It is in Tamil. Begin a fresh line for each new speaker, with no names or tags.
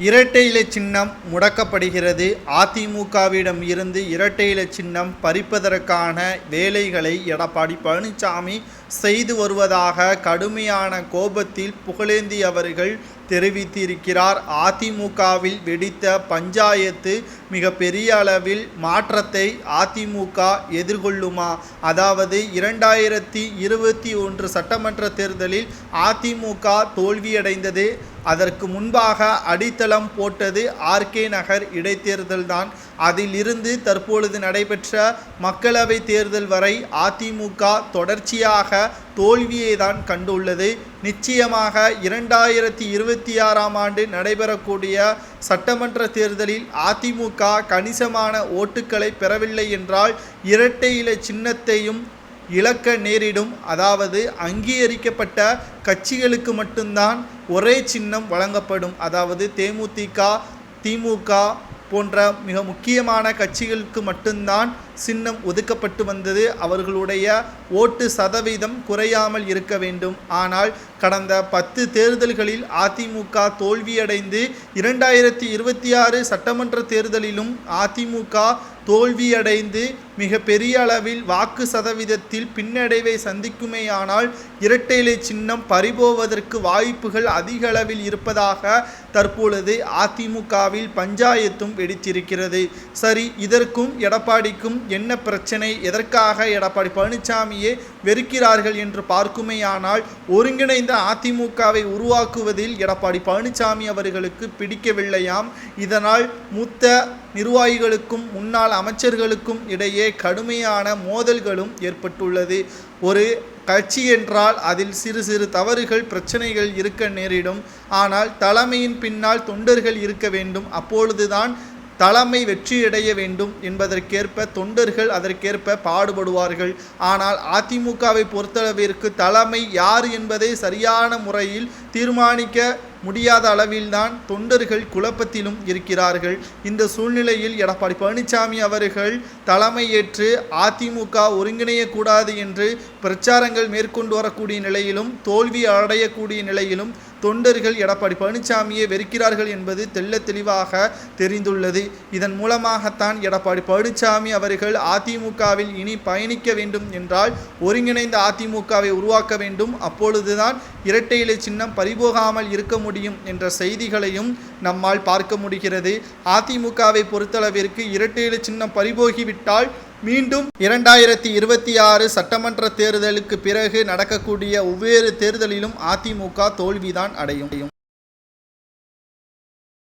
இரட்டை இலை சின்னம் முடக்கப்படுகிறது. அதிமுகவிடம் இருந்து இரட்டை இலை சின்னம் பறிப்பதற்கான வேலைகளை எடப்பாடி பழனிசாமி செய்து வருவதாக கடுமையான கோபத்தில் புகழேந்தி அவர்கள் தெரிவித்திருக்கிறார். அதிமுகவில் வெடித்த பஞ்சாயத்து மிக பெரிய அளவில் மாற்றத்தை அதிமுக எதிர்கொள்ளுமா? அதாவது 2021 சட்டமன்ற தேர்தலில் அதிமுக தோல்வியடைந்தது. அதற்கு முன்பாக அடித்தளம் போட்டது ஆர்கே நகர் இடைத்தேர்தல்தான். அதிலிருந்து தற்பொழுது நடைபெற்ற மக்களவை தேர்தல் வரை அதிமுக தொடர்ச்சியாக தோல்வியை தான் கண்டுள்ளது. நிச்சயமாக 2026ஆம் ஆண்டு நடைபெறக்கூடிய சட்டமன்ற தேர்தலில் அதிமுக கணிசமான ஓட்டுக்களை பெறவில்லை என்றால் இரட்டை இலை சின்னத்தையும் இழக்க நேரிடும். அதாவது அங்கீகரிக்கப்பட்ட கட்சிகளுக்கு மட்டும்தான் ஒரே சின்னம் வழங்கப்படும். அதாவது தேமுதிக, திமுக போன்ற மிக முக்கியமான கட்சிகளுக்கு மட்டும்தான் சின்னம் ஒதுக்கப்பட்டு வந்தது. அவர்களுடைய ஓட்டு சதவீதம் குறையாமல் இருக்க வேண்டும். ஆனால் கடந்த 10 தேர்தல்களில் அதிமுக தோல்வியடைந்து 2026 சட்டமன்ற தேர்தலிலும் அதிமுக தோல்வியடைந்து மிக பெரிய அளவில் வாக்கு சதவீதத்தில் பின்னடைவை சந்திக்குமேயானால் இரட்டை இலை சின்னம் பறிபோவதற்கு வாய்ப்புகள் அதிக அளவில் இருப்பதாக தற்பொழுது அதிமுகவில் பஞ்சாயத்தும் வெடித்திருக்கிறது. சரி, இதற்கும் எடப்பாடிக்கும் என்ன பிரச்சனை? எதற்காக எடப்பாடி பழனிசாமியே வெறுக்கிறார்கள் என்று பார்க்குமேயானால் ஒருங்கிணைந்த அதிமுகவை உருவாக்குவதில் எடப்பாடி பழனிசாமி அவர்களுக்கு பிடிக்கவில்லையாம். இதனால் மூத்த நிர்வாகிகளுக்கும் முன்னாள் அமைச்சர்களுக்கும் இடையே கடுமையான மோதல்களும் ஏற்பட்டுள்ளது. ஒரு கட்சி என்றால் அதில் சிறு சிறு தவறுகள், பிரச்சனைகள் இருக்க நேரிடும். ஆனால் தலைமையின் பின்னால் தொண்டர்கள் இருக்க வேண்டும். அப்பொழுதுதான் தலைமை வெற்றியடைய வேண்டும் என்பதற்கேற்ப தொண்டர்கள் அதற்கேற்ப பாடுபடுவார்கள். ஆனால் அதிமுகவை பொறுத்தளவிற்கு தலைமை யார் என்பதை சரியான முறையில் தீர்மானிக்க முடியாத அளவில்தான் தொண்டர்கள் குழப்பத்திலும் இருக்கிறார்கள். இந்த சூழ்நிலையில் எடப்பாடி பழனிசாமி அவர்கள் தலைமையேற்று அதிமுக ஒருங்கிணையக்கூடாது என்று பிரச்சாரங்கள் மேற்கொண்டு வரக்கூடிய நிலையிலும் தோல்வி அடையக்கூடிய நிலையிலும் தொண்டர்கள் எடப்பாடி பழனிசாமியை வெறுக்கிறார்கள் என்பது தெள்ள தெளிவாக தெரிந்துள்ளது. இதன் மூலமாகத்தான் எடப்பாடி பழனிசாமி அவர்கள் அதிமுகவில் இனி பயணிக்க வேண்டும் என்றால் ஒருங்கிணைந்த அதிமுகவை உருவாக்க வேண்டும். அப்பொழுதுதான் இரட்டை இலை சின்னம் பறிபோகாமல் இருக்க முடியும் என்ற செய்திகளையும் நம்மால் பார்க்க முடிகிறது. அதிமுகவை பொறுத்தளவிற்கு இரட்டை இலை சின்னம் பறிபோகிவிட்டால் மீண்டும் 2026 சட்டமன்ற தேர்தலுக்கு பிறகு நடக்கக்கூடிய ஒவ்வொரு தேர்தலிலும் அதிமுக தோல்விதான் அடையும்.